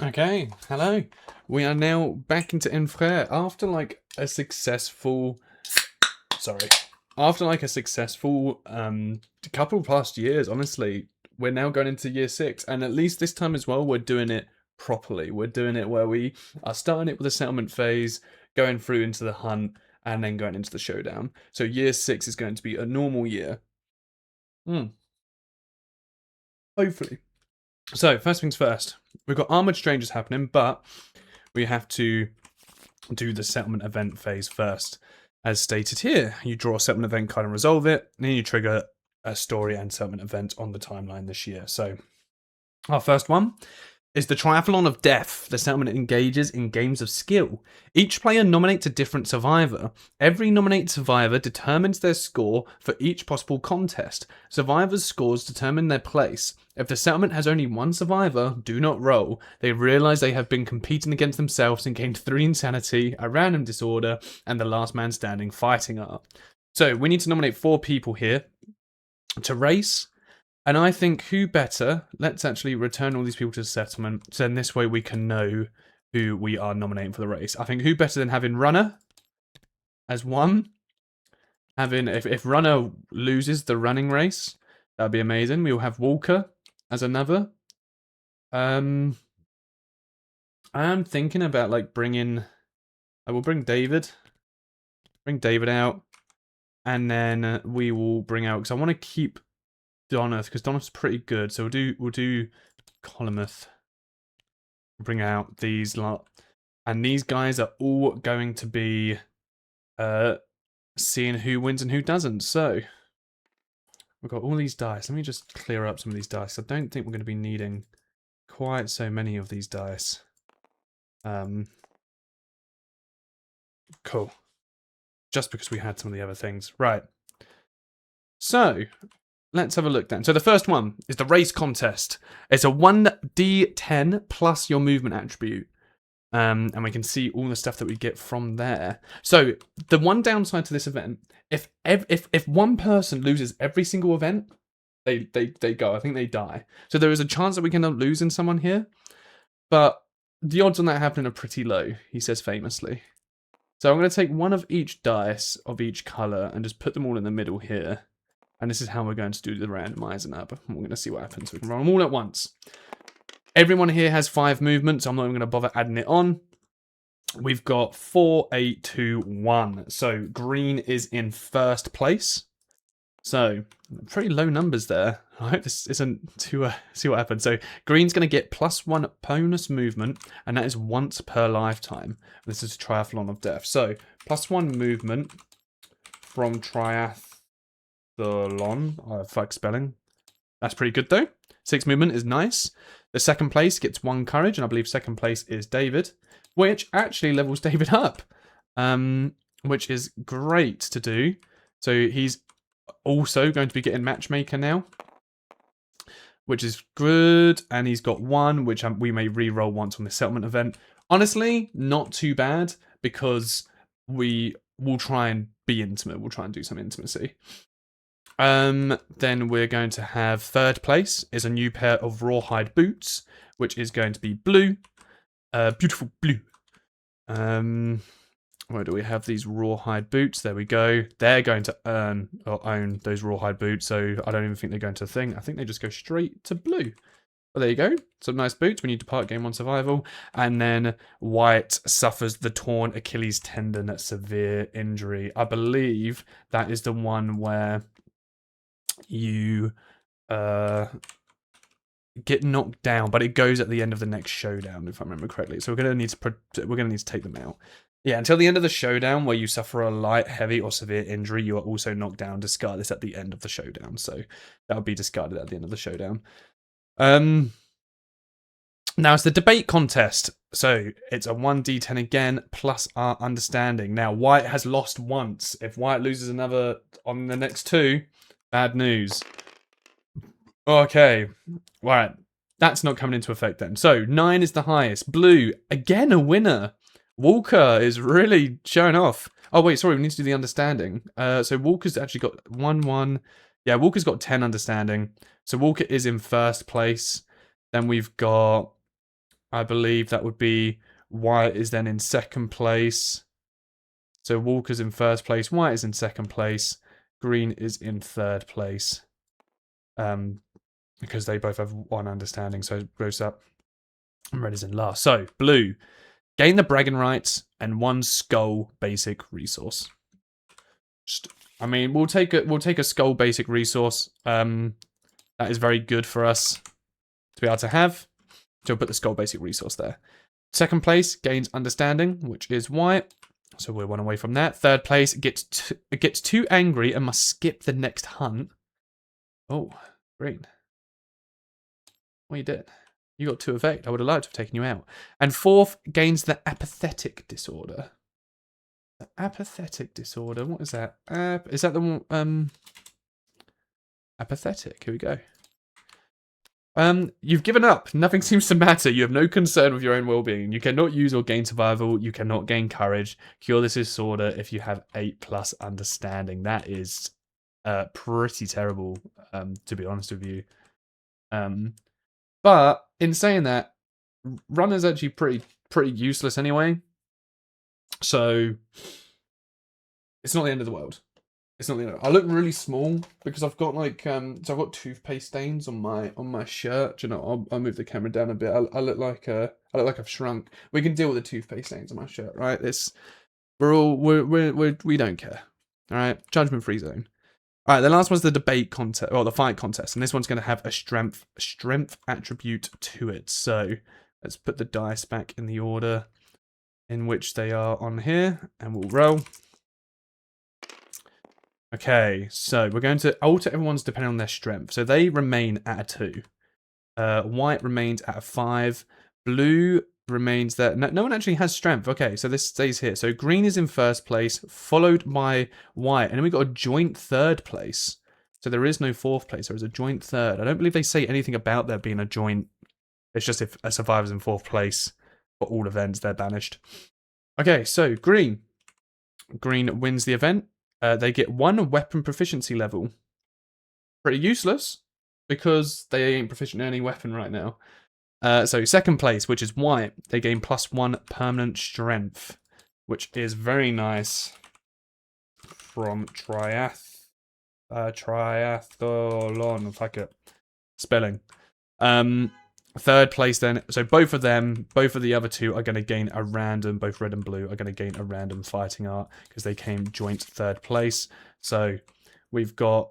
Okay, hello. We are now back into Enfrere after like a successful couple past years, honestly. We're now going into year 6, and at least this time as well we're doing it properly. We're doing it where we are starting it with a settlement phase, going through into the hunt, and then going into the showdown. So year 6 is going to be a normal year. Hopefully. So, first things first. We've got Armored Strangers happening, but we have to do the settlement event phase first. As stated here, you draw a settlement event card and resolve it, and then you trigger a story and settlement event on the timeline this year. So, our first one is the Triathlon of Death. The settlement engages in games of skill. Each player nominates a different survivor. Every nominated survivor determines their score for each possible contest. Survivors' scores determine their place. If the settlement has only one survivor, do not roll. They realise they have been competing against themselves and gained 3 insanity, a random disorder, and the last man standing fighting art. So we need to nominate 4 people here to race. And I think who better, let's actually return all these people to the settlement, so then this way we can know who we are nominating for the race. I think who better than having Runner as one? Having, if Runner loses the running race, that'd be amazing. We will have Walker as another. I am thinking about like bringing, I will bring David. Bring David out. And then we will bring out, because I want to keep Donath, because Donath's pretty good. So we'll do Colomuth. Bring out these lot. And these guys are all going to be seeing who wins and who doesn't. So we've got all these dice. Let me just clear up some of these dice. I don't think we're going to be needing quite so many of these dice. Cool. Just because we had some of the other things. Right. So let's have a look then. So the first one is the race contest. It's a 1d10 plus your movement attribute. And we can see all the stuff that we get from there. So the one downside to this event, if one person loses every single event, they go. I think they die. So there is a chance that we can end up losing someone here. But the odds on that happening are pretty low, he says famously. So I'm going to take one of each dice of each colour and just put them all in the middle here. And this is how we're going to do the randomizing up. We're going to see what happens. We can roll them all at once. Everyone here has 5 movements. So I'm not even going to bother adding it on. We've got 4, 8, 2, 1. So green is in first place. So pretty low numbers there. I hope this isn't too... see what happens. So green's going to get +1 bonus movement. And that is once per lifetime. This is Triathlon of Death. So +1 movement from Triathlon. Fuck spelling. That's pretty good though. 6 movement is nice. The second place gets 1 courage, and I believe second place is David, which actually levels David up, which is great to do. So he's also going to be getting matchmaker now, which is good. And he's got 1, which we may re-roll once on the settlement event. Honestly, not too bad, because we will try and be intimate. We'll try and do some intimacy. Then we're going to have third place is a new pair of rawhide boots, which is going to be blue. Beautiful blue. Where do we have these rawhide boots? There we go. They're going to earn or own those rawhide boots, so I don't even think they're going to thing. I think they just go straight to blue. Well, there you go. Some nice boots. We need to depart game 1 survival. And then white suffers the torn Achilles tendon at severe injury. I believe that is the one where you get knocked down, but it goes at the end of the next showdown, if I remember correctly. So we're gonna need to take them out. Yeah, until the end of the showdown, where you suffer a light, heavy, or severe injury, you are also knocked down. Discard this at the end of the showdown. So that would be discarded at the end of the showdown. Now it's the debate contest. So it's a 1d10 again, plus our understanding. Now, White has lost once. If White loses another on the next 2, bad news. Okay, right. That's not coming into effect then. So 9 is the highest. Blue, again a winner. Walker is really showing off. Oh wait, sorry, we need to do the understanding. So Walker's actually got 1. Yeah, Walker's got 10 understanding. So Walker is in first place. Then we've got I believe that would be White is then in second place. So Walker's in first place. White is in second place. Green is in third place. Because they both have one understanding. So it goes up. And red is in last. So blue, gain the bragging rights and 1 skull basic resource. I mean, we'll take a skull basic resource. That is very good for us to be able to have. So we'll put the skull basic resource there. Second place gains understanding, which is White. So we're 1 away from that. Third place gets too angry and must skip the next hunt. Oh, green. What you did? You got 2 of 8. I would have liked to have taken you out. And fourth gains the apathetic disorder. The apathetic disorder. What is that? Is that the one? Apathetic. Here we go. You've given up. Nothing seems to matter. You have no concern with your own well-being. You cannot use or gain survival. You cannot gain courage. Cure this disorder if you have 8+ understanding. That is pretty terrible, to be honest with you. But in saying that, runner's actually pretty useless anyway. So it's not the end of the world. It's not the end. I look really small because I've got like so I've got toothpaste stains on my shirt. You know, I'll move the camera down a bit. I look like I've shrunk. We can deal with the toothpaste stains on my shirt, right? We don't care. All right, judgment free zone. All right, the last one's the debate contest, or the fight contest, and this one's going to have a strength attribute to it. So let's put the dice back in the order in which they are on here, and we'll roll. Okay, so we're going to alter everyone's depending on their strength. So they remain at a 2. White remains at a 5. Blue remains there. No one actually has strength. Okay, so this stays here. So green is in first place, followed by white. And then we got a joint third place. So there is no fourth place. There is a joint third. I don't believe they say anything about there being a joint. It's just if a survivor's in fourth place for all events, they're banished. Okay, so green. Green wins the event. They get 1 weapon proficiency level. Pretty useless, because they ain't proficient in any weapon right now. So second place, which is white, they gain +1 permanent strength, which is very nice from triathlon, fuck it. Spelling. Third place then, so both of the other 2 are going to gain a random, both red and blue are going to gain a random fighting art because they came joint third place. So we've got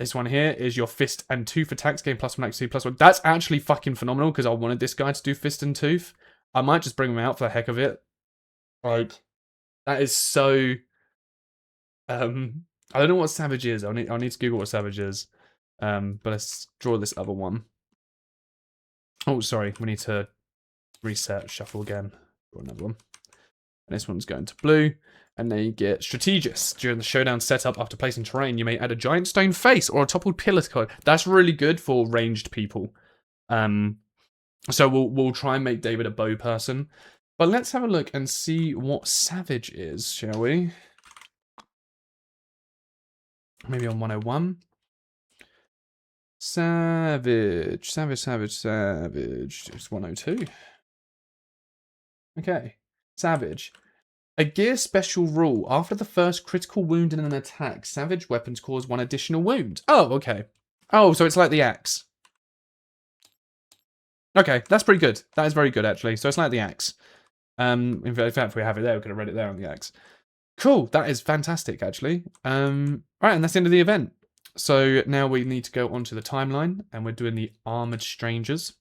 this one here is your fist and tooth attacks gain +1 accuracy +1. That's actually fucking phenomenal because I wanted this guy to do fist and tooth. I might just bring him out for the heck of it. Like, that is so... I don't know what savage is. I'll need to Google what savage is. But let's draw this other one. Oh, sorry. We need to reset, shuffle again. Draw another one. And this one's going to blue. And then you get strategist. During the showdown setup, after placing terrain, you may add a giant stone face or a toppled pillar card. That's really good for ranged people. So we'll try and make David a bow person. But let's have a look and see what savage is, shall we? Maybe on 101. Savage. It's 102. Okay. Savage. A gear special rule. After the first critical wound in an attack, savage weapons cause 1 additional wound. Oh, okay. Oh, so it's like the axe. Okay, that's pretty good. That is very good, actually. So it's like the axe. In fact, if we have it there, we could have read it there on the axe. Cool. That is fantastic, actually. Right, and that's the end of the event. So now we need to go onto the timeline, and we're doing the Armored Strangers.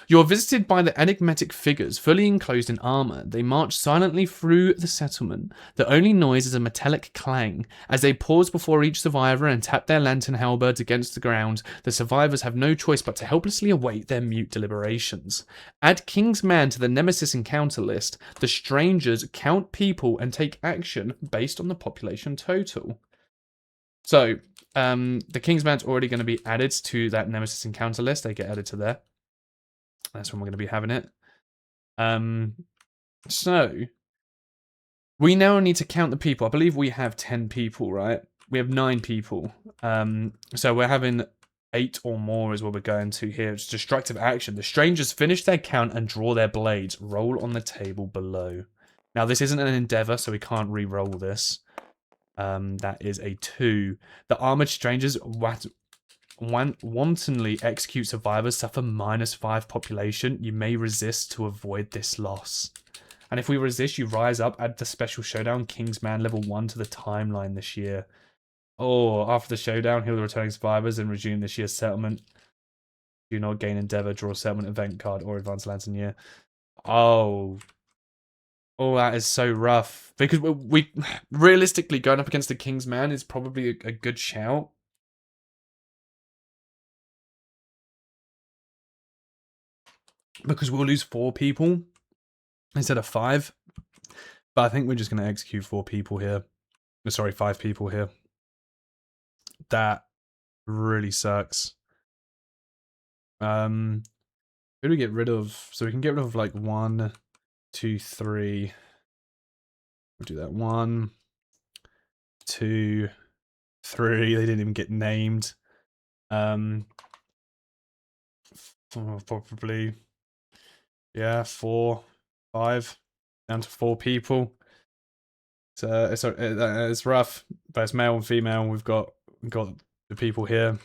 You're visited by the enigmatic figures, fully enclosed in armor. They march silently through the settlement. The only noise is a metallic clang. As they pause before each survivor and tap their lantern halberds against the ground, the survivors have no choice but to helplessly await their mute deliberations. Add King's Man to the Nemesis encounter list. The strangers count people and take action based on the population total. So, the King's Man's already going to be added to that Nemesis encounter list. They get added to there. That's when we're going to be having it. So, we now need to count the people. I believe we have 10 people, right? We have 9 people. So we're having 8 or more is what we're going to here. It's destructive action. The strangers finish their count and draw their blades. Roll on the table below. Now, this isn't an endeavor, so we can't re-roll this. That is a 2. The armored strangers wantonly execute survivors, suffer -5 population. You may resist to avoid this loss. And if we resist, you rise up, add the special showdown, Kingsman level 1 to the timeline this year. Oh, after the showdown, heal the returning survivors and resume this year's settlement. Do not gain endeavor, draw a settlement event card, or advance lands in year. Oh. Oh, that is so rough. Because we realistically, going up against the Kingsman is probably a good shout. Because we'll lose 4 people instead of 5. But I think we're just going to execute 4 people here. Sorry, 5 people here. That really sucks. Who do we get rid of? So we can get rid of like 1, 2, 3. We'll do that. 1, 2, 3. They didn't even get named. Probably, yeah, 4, 5, down to 4 people. So it's rough, but it's male and female. We've got the people here.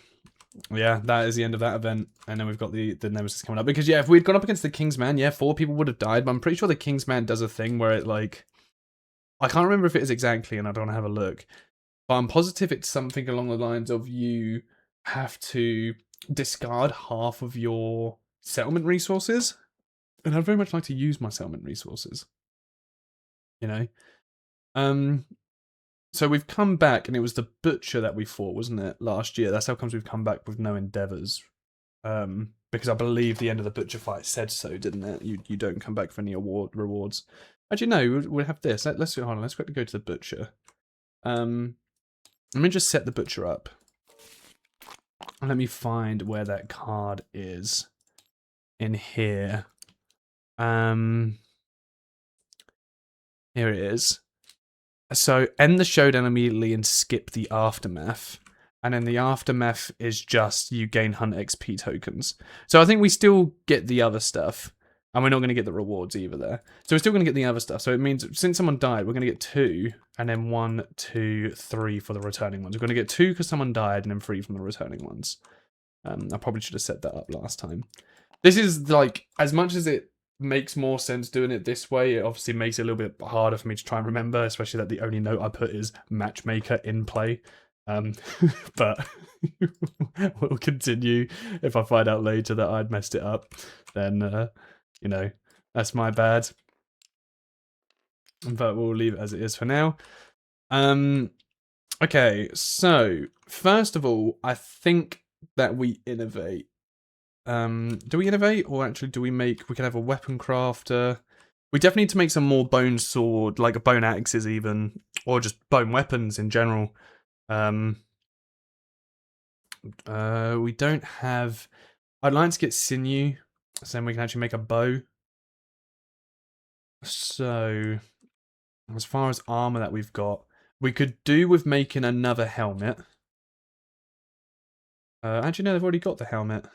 Yeah, that is the end of that event, and then we've got the nemesis coming up. Because yeah, if we'd gone up against the Kingsman, yeah, 4 people would have died. But I'm pretty sure the Kingsman does a thing where it like, I can't remember if it is exactly, and I don't want to have a look. But I'm positive it's something along the lines of you have to discard half of your settlement resources. And I'd very much like to use my settlement resources. You know? So we've come back, and it was the Butcher that we fought, wasn't it, last year? That's how comes we've come back with no endeavors. Because I believe the end of the Butcher fight said so, didn't it? You don't come back for any rewards. Actually, no, we'll have this. Let's hold on. Let's quickly go to the Butcher. Let me just set the Butcher up. And let me find where that card is in here. Here it is. So end the showdown immediately and skip the aftermath. And then the aftermath is just you gain hunt XP tokens. So I think we still get the other stuff. And we're not going to get the rewards either there. So we're still going to get the other stuff. So it means since someone died, we're going to get 2. And then 1, 2, 3 for the returning ones. We're going to get 2 because someone died and then 3 from the returning ones. I probably should have set that up last time. This is like, as much as it makes more sense doing it this way, it obviously makes it a little bit harder for me to try and remember, especially that the only note I put is matchmaker in play. But we'll continue. If I find out later that I'd messed it up, then you know, that's my bad. But we'll leave it as it is for now. Okay, so first of all, I think that we innovate. Do we innovate, or actually do we make, we can have a weapon crafter. We definitely need to make some more bone sword, like bone axes even, or just bone weapons in general. We don't have, I'd like to get sinew, so then we can actually make a bow. So, as far as armor that we've got, we could do with making another helmet. Actually, no, they've already got the helmet.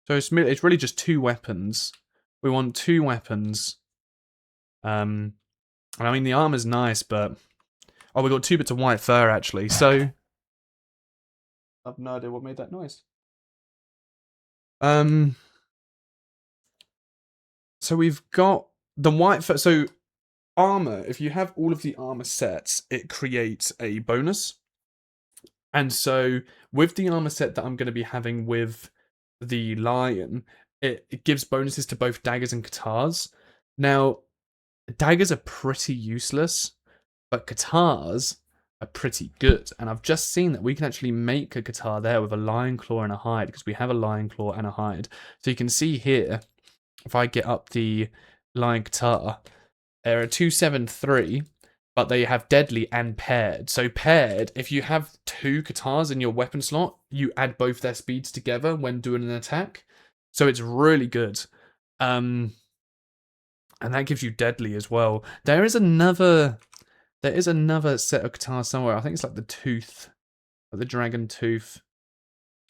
So it's really just 2 weapons. We want 2 weapons. And I mean, the armor's nice, but... Oh, we got 2 bits of white fur, actually. So... I've no idea what made that noise. So we've got the white fur... So, armor, if you have all of the armor sets, it creates a bonus. And so, with the armor set that I'm going to be having with the lion, it gives bonuses to both daggers and katars. Now, daggers are pretty useless, but katars are pretty good. And I've just seen that we can actually make a katar there with a lion claw and a hide, because we have a lion claw and a hide. So you can see here, if I get up the lion katar, there are 273, but they have deadly and paired. So paired, if you have 2 katars in your weapon slot, you add both their speeds together when doing an attack. So it's really good. And that gives you deadly as well. There is another set of katars somewhere. I think it's like the tooth. the dragon tooth.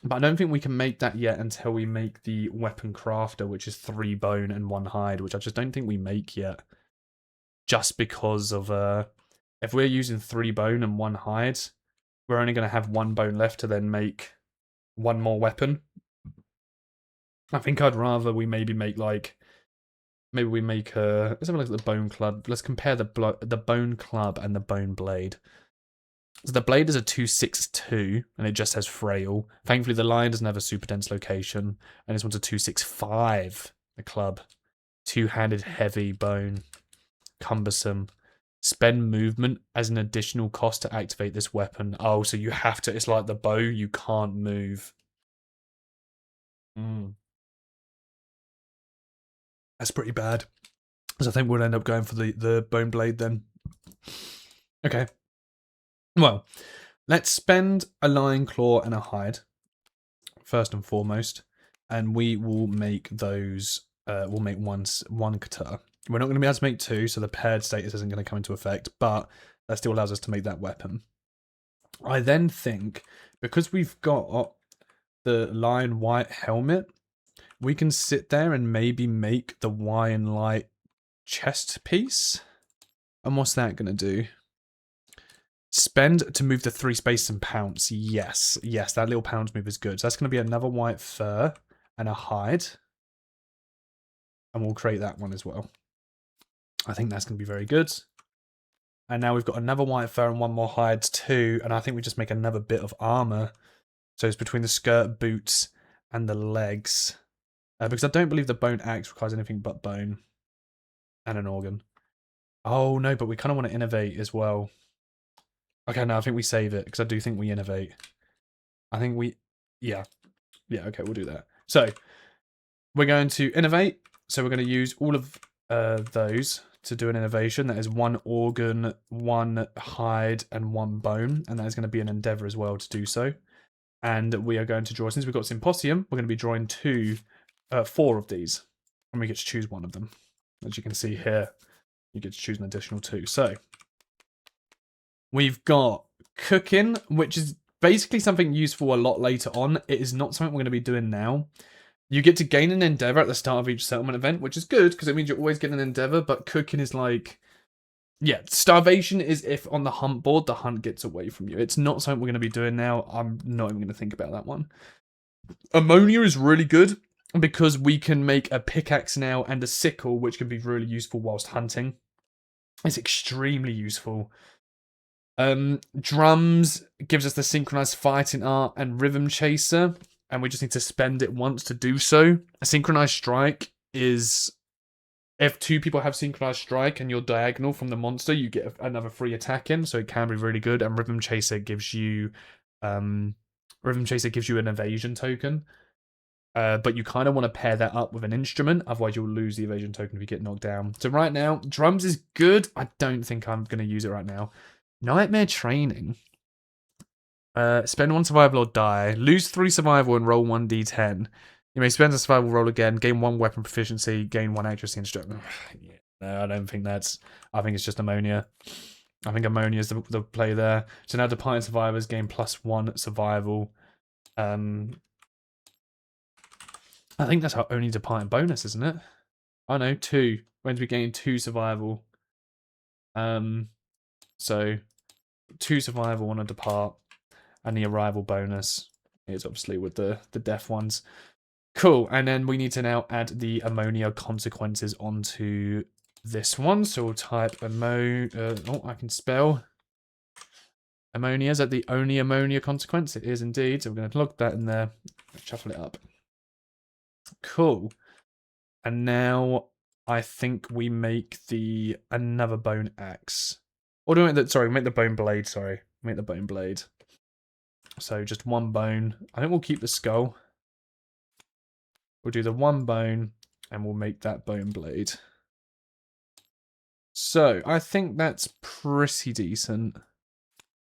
But I don't think we can make that yet until we make the weapon crafter, which is 3 bone and 1 hide, which I just don't think we make yet. Just because of, if we're using 3 bone and 1 hide, we're only going to have 1 bone left to then make 1 more weapon. I think I'd rather we maybe make like, maybe we make let's have a look at the bone club. Let's compare the bone club and the bone blade. So the blade is a 262, and it just has frail. Thankfully, the lion doesn't have a super dense location, and this one's a 265. The club, 2-handed heavy bone, cumbersome. Spend movement as an additional cost to activate this weapon. Oh, so you have to. It's like the bow. You can't move. That's pretty bad. So I think we'll end up going for the bone blade then. Okay. Well, let's spend a lion claw and a hide first and foremost, and we will make those. We'll make one kata. We're not going to be able to make 2, so the paired status isn't going to come into effect, but that still allows us to make that weapon. I then think, because we've got the lion white helmet, we can sit there and maybe make the lion light chest piece. And what's that going to do? Spend to move the 3 space and pounce. Yes, that little pounce move is good. So that's going to be another white fur and a hide. And we'll create that one as well. I think that's going to be very good. And now we've got another white fur and 1 more hide too. And I think we just make another bit of armor. So it's between the skirt, boots, and the legs. Because I don't believe the bone axe requires anything but bone and an organ. Oh no, but we kind of want to innovate as well. Okay, no, I think we save it because I do think we innovate. I think we, yeah, okay, we'll do that. So we're going to innovate. So we're going to use all of those to do an innovation. That is 1 organ, 1 hide, and 1 bone, and that is going to be an endeavor as well to do so. And we are going to draw, since we've got symposium, we're going to be drawing 4 of these, and we get to choose 1 of them. As you can see here, you get to choose an additional 2. So we've got cooking, which is basically something useful a lot later on. It is not something we're going to be doing now. You get to gain an endeavor at the start of each settlement event, which is good because it means you're always getting an endeavor, but cooking is like, yeah, starvation is if on the hunt board, the hunt gets away from you. It's not something we're going to be doing now. I'm not even going to think about that one. Ammonia is really good because we can make a pickaxe now and a sickle, which can be really useful whilst hunting. It's extremely useful. Drums gives us the synchronized fighting art and rhythm chaser, and we just need to spend it once to do so. A synchronized strike is if 2 people have synchronized strike and you're diagonal from the monster, you get another free attack in, so it can be really good. And rhythm chaser gives you an evasion token. But you kind of want to pair that up with an instrument, otherwise you'll lose the evasion token if you get knocked down. So right now, drums is good. I don't think I'm going to use it right now. Nightmare training. Spend 1 survival or die. Lose 3 survival and roll 1d10. You may spend a survival roll again, gain 1 weapon proficiency, gain 1 accuracy and strength. No, I don't think that's... I think it's just ammonia. I think ammonia is the play there. So now departing survivors gain +1 survival. I think that's our only departing bonus, isn't it? Oh no, 2. When do we gain 2 survival? So 2 survival on a depart, and the arrival bonus is obviously with the death ones. Cool, and then we need to now add the ammonia consequences onto this one. So we'll type I can spell ammonia. Is that the only ammonia consequence? It is indeed. So we're going to log that in there, shuffle it up. Cool. And now I think we make another bone axe. Or do we make the bone blade, Make the bone blade. So just 1 bone. I think we'll keep the skull. We'll do the 1 bone and we'll make that bone blade. So I think that's pretty decent.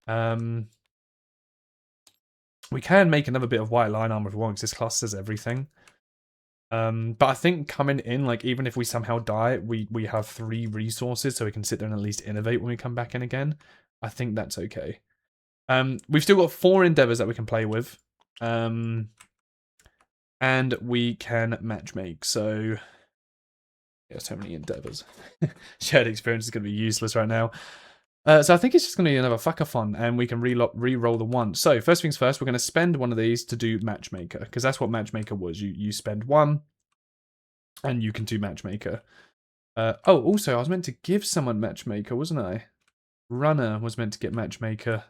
We can make another bit of white line armor if we want, because this class says everything. But I think coming in, like, even if we somehow die, we have 3 resources, so we can sit there and at least innovate when we come back in again. I think that's okay. We've still got 4 endeavors that we can play with. And we can matchmake. So, yeah, so many endeavors. Shared experience is going to be useless right now. So I think it's just going to be another fuck-a-thon, and we can re-roll the one. So first things first, we're going to spend one of these to do matchmaker, because that's what matchmaker was. You spend one, and you can do matchmaker. Oh, also, I was meant to give someone matchmaker, wasn't I? Runner was meant to get matchmaker.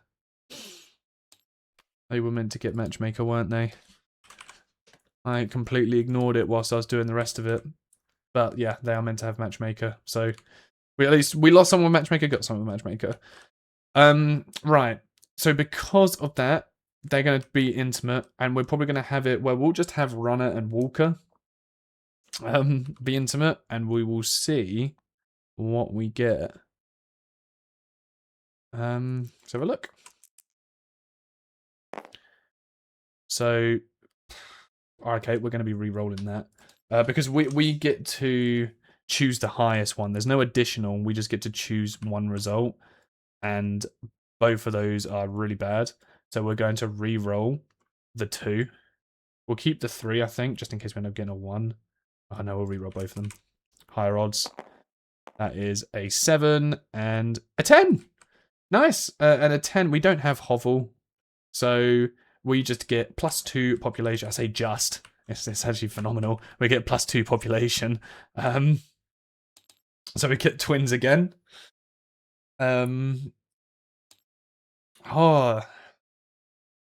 They were meant to get matchmaker, weren't they? I completely ignored it whilst I was doing the rest of it. But yeah, they are meant to have matchmaker. So we lost someone with matchmaker, got someone with matchmaker. Right. So because of that, they're going to be intimate, and we're probably going to have it where we'll just have Runner and Walker be intimate, and we will see what we get. Let's have a look. So, okay, we're going to be re-rolling that because we get to choose the highest one. There's no additional. We just get to choose one result, and both of those are really bad. So we're going to re-roll the 2. We'll keep the 3, I think, just in case we end up getting a 1. Oh no, we'll re-roll both of them. Higher odds. That is a 7 and a 10. Nice. And a 10. We don't have hovel, so we just get +2 population. I say just. It's actually phenomenal. We get +2 population. So we get twins again. Oh,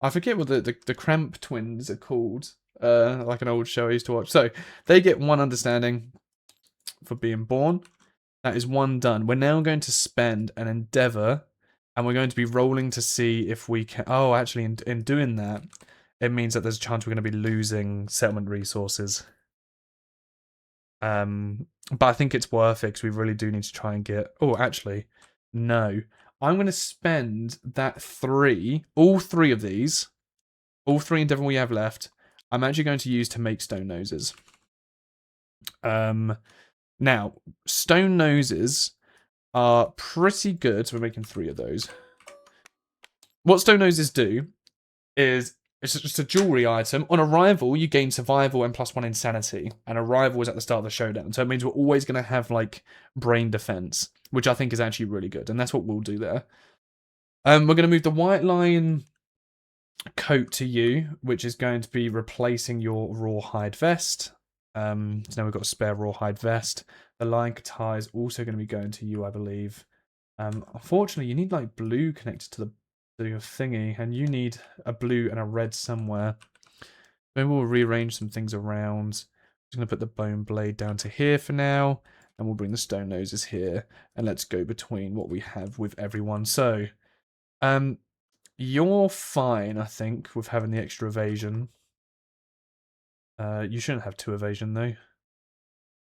I forget what the Cramp twins are called. Like an old show I used to watch. So they get 1 understanding for being born. That is 1 done. We're now going to spend an endeavor, and we're going to be rolling to see if we can. Oh, actually, in doing that, it means that there's a chance we're going to be losing settlement resources. But I think it's worth it because we really do need to try and get. Oh, actually, no. I'm going to spend that 3, all 3 of these, all 3 endeavor we have left. I'm actually going to use to make stone noses. Now, stone noses are pretty good. So we're making 3 of those. What stone noses do is it's just a jewelry item. On arrival, you gain survival and +1 insanity. And arrival is at the start of the showdown. So it means we're always going to have like brain defense, which I think is actually really good. And that's what we'll do there. We're going to move the white line coat to you, which is going to be replacing your rawhide vest. So now we've got a spare rawhide vest. The lion katana is also going to be going to you, I believe. Unfortunately, you need like blue connected to your thingy, and you need a blue and a red somewhere. Then we'll rearrange some things around. I'm going to put the bone blade down to here for now, and we'll bring the stone noses here, and let's go between what we have with everyone. So, you're fine, I think, with having the extra evasion. You shouldn't have 2 evasion, though.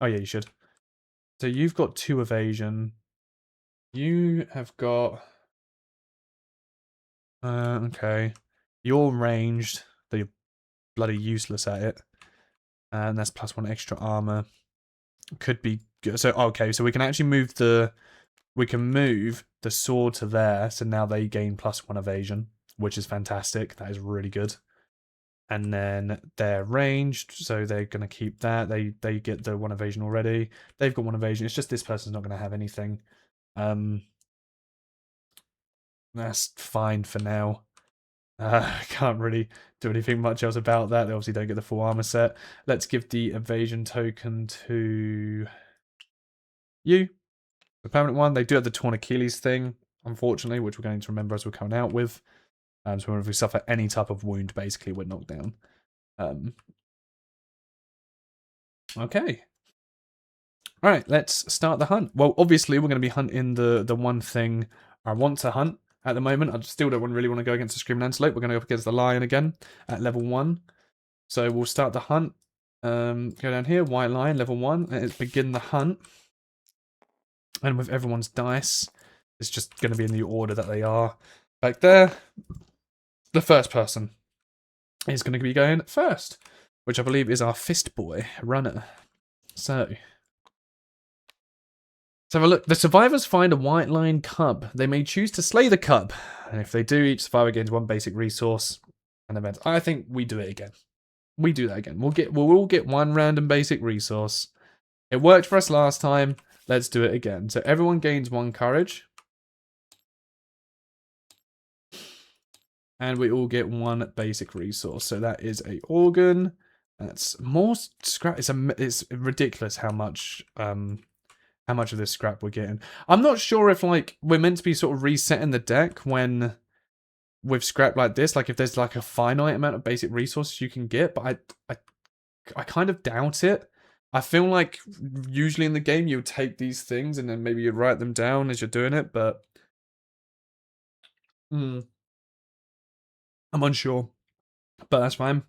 Oh, yeah, you should. So you've got 2 evasion. You have got... okay. You're ranged, though you're bloody useless at it. And that's +1 extra armor. Could be good. So, okay, so we can actually move the... We can move the sword to there, so now they gain +1 evasion, which is fantastic. That is really good. And then they're ranged, so they're going to keep that. They get the 1 evasion already. They've got 1 evasion. It's just this person's not going to have anything. That's fine for now. I can't really do anything much else about that. They obviously don't get the full armor set. Let's give the evasion token to you, the permanent one. They do have the torn Achilles thing, unfortunately, which we're going to remember as we're coming out with. So if we suffer any type of wound, basically, we're knocked down. Okay. All right, let's start the hunt. Well, obviously, we're going to be hunting the one thing I want to hunt at the moment. I still don't really want to go against the screaming antelope. We're going to go up against the lion again at level 1. So we'll start the hunt. Go down here, white lion, level 1. Let's begin the hunt. And with everyone's dice, it's just going to be in the order that they are. Back there, the first person is going to be going first, which I believe is our fist boy, Runner. So, Let's have a look. The survivors find a white lion cub. They may choose to slay the cub. And if they do, each survivor gains one basic resource and event. I think we do it again. We do that again. We'll all get one random basic resource. It worked for us last time. Let's do it again. So everyone gains one courage. And we all get one basic resource. So that is a organ. That's more scrap. It's ridiculous how much of this scrap we're getting. I'm not sure if like we're meant to be sort of resetting the deck when with scrap like this, like if there's like a finite amount of basic resources you can get, but I kind of doubt it. I feel like usually in the game you would take these things and then maybe you'd write them down as you're doing it, but I'm unsure. But that's fine.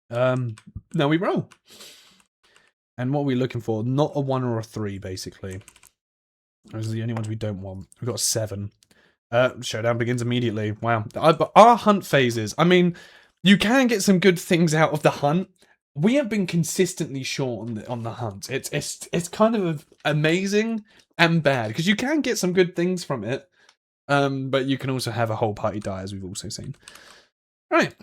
Now we roll. And what are we looking for? Not a 1 or a 3, basically. Those are the only ones we don't want. We've got 7. Showdown begins immediately. Wow. But our hunt phases, I mean, you can get some good things out of the hunt. We have been consistently short on the hunt. It's kind of amazing and bad, because you can get some good things from it. But you can also have a whole party die, as we've also seen. Right.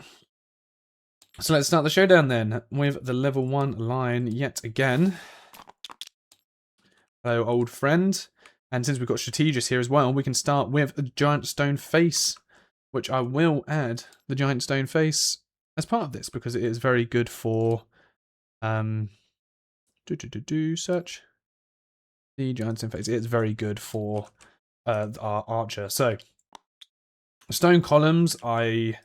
So let's start the showdown then with the level 1 line yet again. Hello, old friend. And since we've got Strategist here as well, we can start with a giant stone face, which I will add the giant stone face as part of this because it is very good for search the giant stone face. It's very good for our archer. So stone columns, I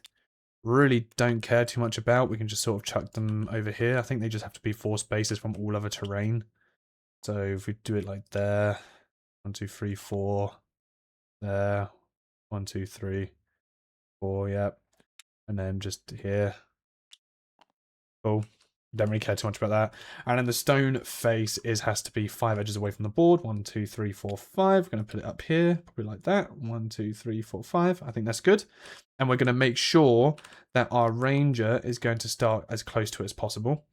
really don't care too much about. We can just sort of chuck them over here. I think they just have to be 4 spaces from all other terrain. So if we do it like there, 1, 2, 3, 4, there, 1, 2, 3, 4, yep, and then just here. Cool. Don't really care too much about that. And then the stone face has to be 5 edges away from the board. 1, 2, 3, 4, 5. We're going to put it up here, probably like that. 1, 2, 3, 4, 5. I think that's good. And we're going to make sure that our ranger is going to start as close to it as possible.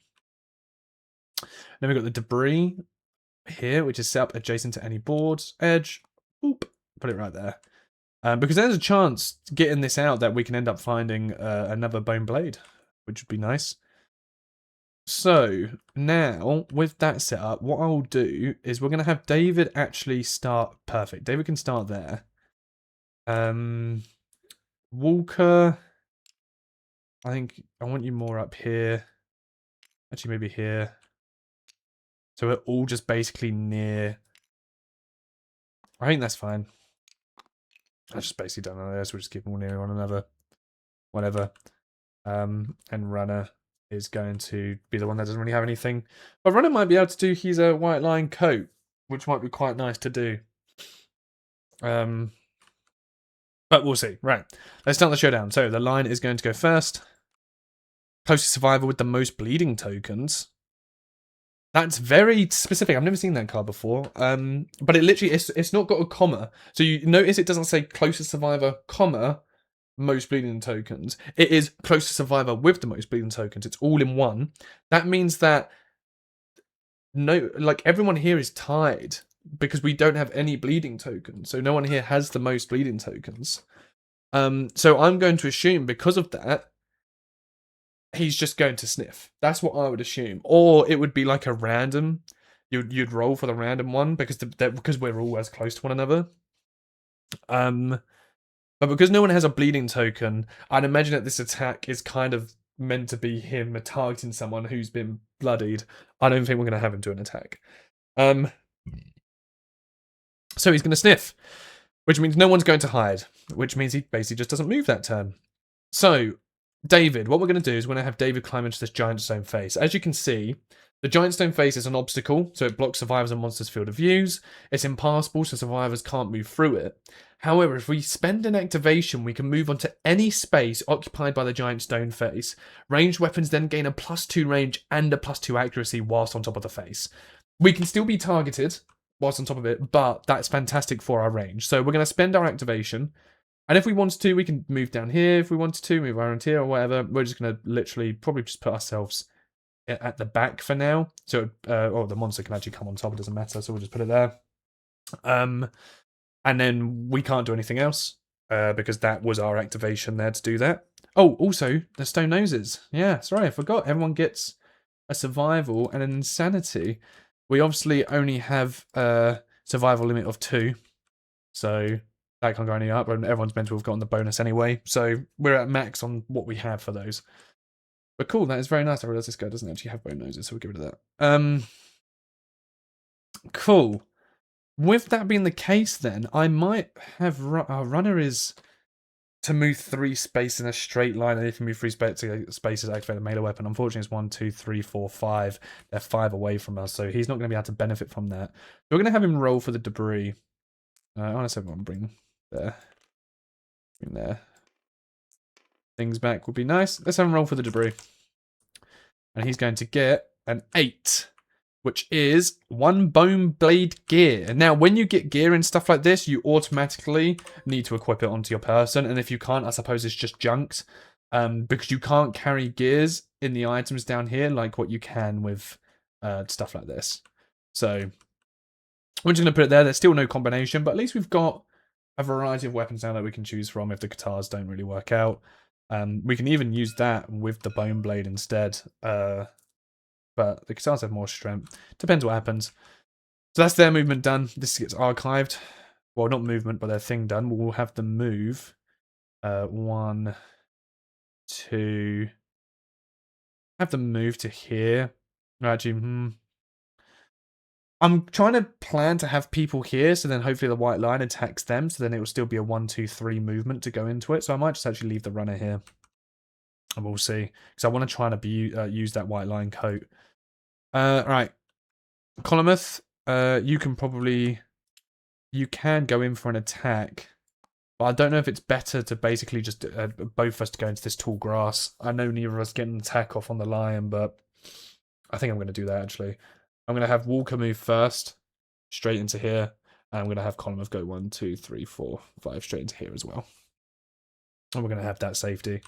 Then we've got the debris here, which is set up adjacent to any board's edge. Boop. Put it right there. Because there's a chance, getting this out, that we can end up finding another bone blade, which would be nice. So, now, with that set up, what I'll do is we're going to have David actually start perfect. David can start there. Walker, I think I want you more up here. Actually, maybe here. So we're all just basically near. I think that's fine. I just basically don't know this. We'll just keep them all near one another. Whatever. And runner is going to be the one that doesn't really have anything. But runner might be able to do his white line coat, which might be quite nice to do. But we'll see. Right. Let's start the showdown. So the line is going to go first. Closest survivor with the most bleeding tokens. That's very specific. I've never seen that card before. But it literally, it's not got a comma. So you notice it doesn't say closest survivor, comma, most bleeding tokens. It is closest survivor with the most bleeding tokens. It's all in one. That means that everyone here is tied because we don't have any bleeding tokens. So no one here has the most bleeding tokens. So I'm going to assume because of that, he's just going to sniff. That's what I would assume. Or it would be like a random. You'd roll for the random one because we're all as close to one another. But because no one has a bleeding token, I'd imagine that this attack is kind of meant to be him targeting someone who's been bloodied. I don't think we're going to have him do an attack. So he's going to sniff, which means no one's going to hide, which means he basically just doesn't move that turn. So, David, what we're going to do is we're going to have David climb into this giant stone face. As you can see, the giant stone face is an obstacle, so it blocks survivors and monsters' field of views. It's impassable, so survivors can't move through it. However, if we spend an activation, we can move onto any space occupied by the giant stone face. Ranged weapons then gain a +2 range and a +2 accuracy whilst on top of the face. We can still be targeted whilst on top of it, but that's fantastic for our range. So we're going to spend our activation. And if we wanted to, we can move down here. If we wanted to, move around here or whatever. We're just going to literally probably just put ourselves at the back for now. So, the monster can actually come on top. It doesn't matter. So we'll just put it there. And then we can't do anything else because that was our activation there to do that. Oh, also, the stone noses. Yeah, sorry, I forgot. Everyone gets a survival and an insanity. We obviously only have a survival limit of 2. So that can't go any up, and everyone's meant to have gotten the bonus anyway. So we're at max on what we have for those. But cool, that is very nice. I realise this guy doesn't actually have bone noses, so we'll get rid of that. Cool. With that being the case, then I might have our runner is to move 3 spaces in a straight line, and if you move 3 spaces, activate a melee weapon. Unfortunately, it's 1, 2, 3, 4, 5. They're 5 away from us, so he's not going to be able to benefit from that. We're going to have him roll for the debris. I want to say everyone bring there. Bring there. Things back would be nice. Let's have him roll for the debris. And he's going to get an 8, which is 1 bone blade gear. Now, when you get gear and stuff like this, you automatically need to equip it onto your person. And if you can't, I suppose it's just junked. Because you can't carry gears in the items down here like what you can with stuff like this. So we're just going to put it there. There's still no combination, but at least we've got a variety of weapons now that we can choose from if the guitars don't really work out. We can even use that with the bone blade instead. But the guitars have more strength. Depends what happens. So that's their movement done. This gets archived. Well, not movement, but their thing done. We'll have them move. 1, 2. Have them move to here. Actually, I'm trying to plan to have people here, so then hopefully the white line attacks them, so then it will still be a 1, 2, 3 movement to go into it. So I might just actually leave the runner here. And we'll see. Because I want to try and use that white line coat. Right. Colometh, you can go in for an attack. But I don't know if it's better to basically just both of us to go into this tall grass. I know neither of us get an attack off on the lion, but I think I'm going to do that actually. I'm going to have Walker move first, straight into here. And I'm going to have Colometh go 1, 2, 3, 4, 5 straight into here as well. And we're going to have that safety.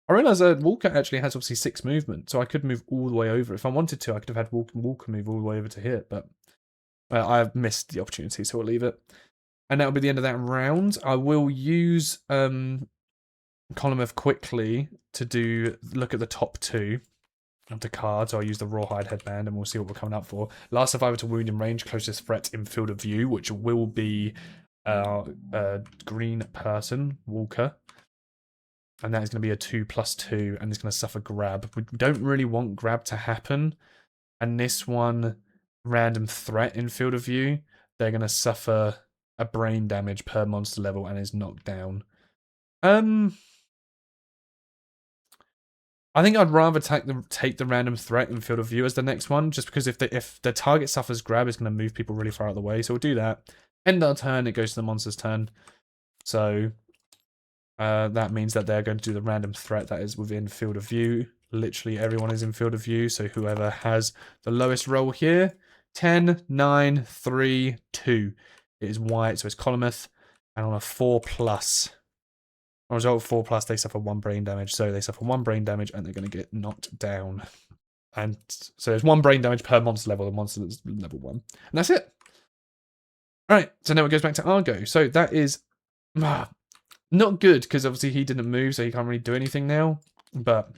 I realise Walker actually has obviously 6 movement, so I could move all the way over. If I wanted to, I could have had Walker move all the way over to here, but I've missed the opportunity, so we'll leave it. And that'll be the end of that round. I will use Colometh quickly to look at the top 2 of the cards. I'll use the Rawhide Headband, and we'll see what we're coming up for. Last survivor to wound in range, closest threat in field of view, which will be green person, Walker. And that is going to be a 2+2, and it's going to suffer grab. We don't really want grab to happen. And this one, random threat in field of view, they're going to suffer a brain damage per monster level and is knocked down. I think I'd rather take the random threat in field of view as the next one, just because if the target suffers grab, it's going to move people really far out of the way. So we'll do that. End our turn, it goes to the monster's turn. So that means that they're going to do the random threat that is within field of view. Literally everyone is in field of view, so whoever has the lowest roll here, 10, 9, 3, 2. It is white, so it's Colometh. And on a 4+, on a result of 4+, they suffer 1 brain damage. So they suffer 1 brain damage, and they're going to get knocked down. And so there's 1 brain damage per monster level, the monster is level 1. And that's it. Alright, so now it goes back to Argo. So that is not good, because obviously he didn't move, so he can't really do anything now. But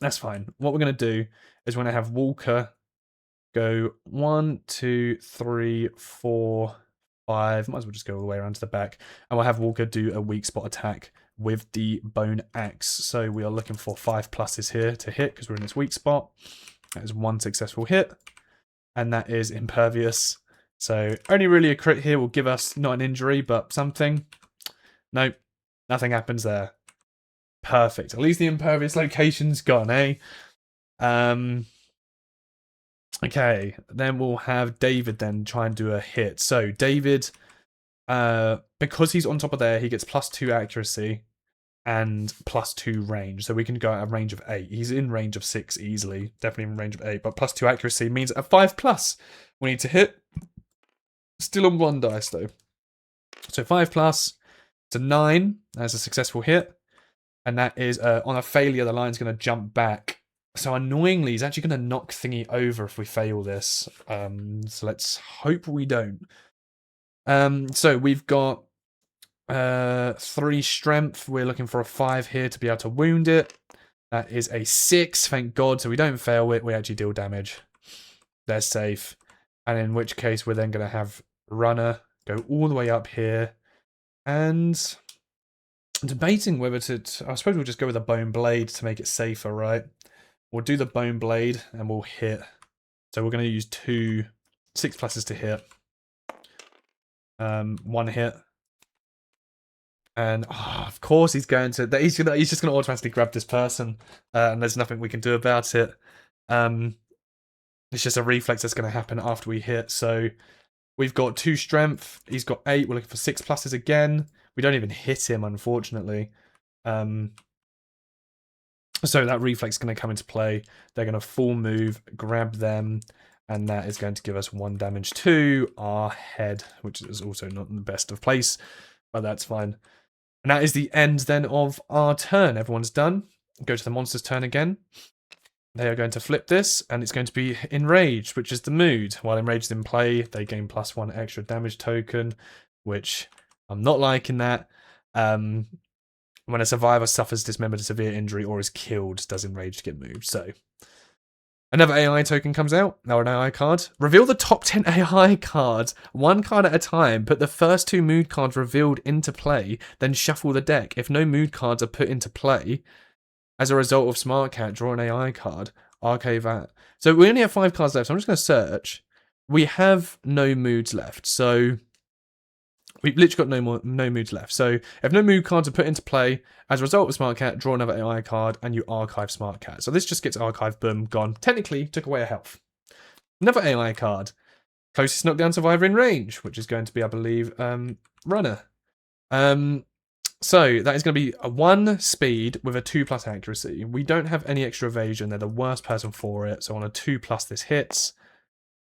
that's fine. What we're going to do is we're going to have Walker go 1, 2, 3, 4, 5. Might as well just go all the way around to the back. And we'll have Walker do a weak spot attack with the bone axe. So we are looking for 5+ here to hit, because we're in this weak spot. That is 1 successful hit. And that is impervious. So only really a crit here will give us not an injury, but something. Nope, nothing happens there. Perfect. At least the impervious location's gone, eh? Okay, then we'll have David then try and do a hit. So David, because he's on top of there, he gets +2 accuracy and +2 range. So we can go at a range of 8. He's in range of 6 easily. Definitely in range of 8. But +2 accuracy means a 5+. We need to hit. Still on 1 dice though. So 5+. To 9, that's a successful hit. And that is, on a failure, the lion's going to jump back. So annoyingly, he's actually going to knock Thingy over if we fail this. So let's hope we don't. So we've got 3 strength. We're looking for a 5 here to be able to wound it. That is a 6, thank God. So we don't fail it. We actually deal damage. They're safe. And in which case we're then going to have runner go all the way up here. And debating whether to... I suppose we'll just go with a bone blade to make it safer, right? We'll do the bone blade and we'll hit. So we're going to use 2 6+ to hit. 1 hit. And of course he's going to... He's just going to automatically grab this person. And there's nothing we can do about it. It's just a reflex that's going to happen after we hit. So we've got 2 strength. He's got 8. We're looking for 6+ again. We don't even hit him, unfortunately. So that reflex is going to come into play. They're going to full move, grab them, and that is going to give us 1 damage to our head, which is also not in the best of place, but that's fine. And that is the end then of our turn. Everyone's done. Go to the monster's turn again. They are going to flip this, and it's going to be Enraged, which is the mood. While Enraged is in play, they gain +1 extra damage token, which I'm not liking that. When a survivor suffers dismembered, a severe injury, or is killed, does Enraged get moved? So another AI token comes out, or an AI card. Reveal the top 10 AI cards, 1 card at a time. Put the first 2 mood cards revealed into play, then shuffle the deck. If no mood cards are put into play, as a result of Smart Cat, draw an AI card. Archive that. So we only have 5 cards left, so I'm just going to search. We have no moods left, so we've literally got no moods left. So if no mood cards are put into play, as a result of Smart Cat, draw another AI card, and you archive Smart Cat. So this just gets archived, boom, gone. Technically, took away a health. Another AI card. Closest knockdown survivor in range, which is going to be, I believe, Runner. So that is going to be a 1 speed with a 2+ accuracy. We don't have any extra evasion. They're the worst person for it. So on a 2+ this hits.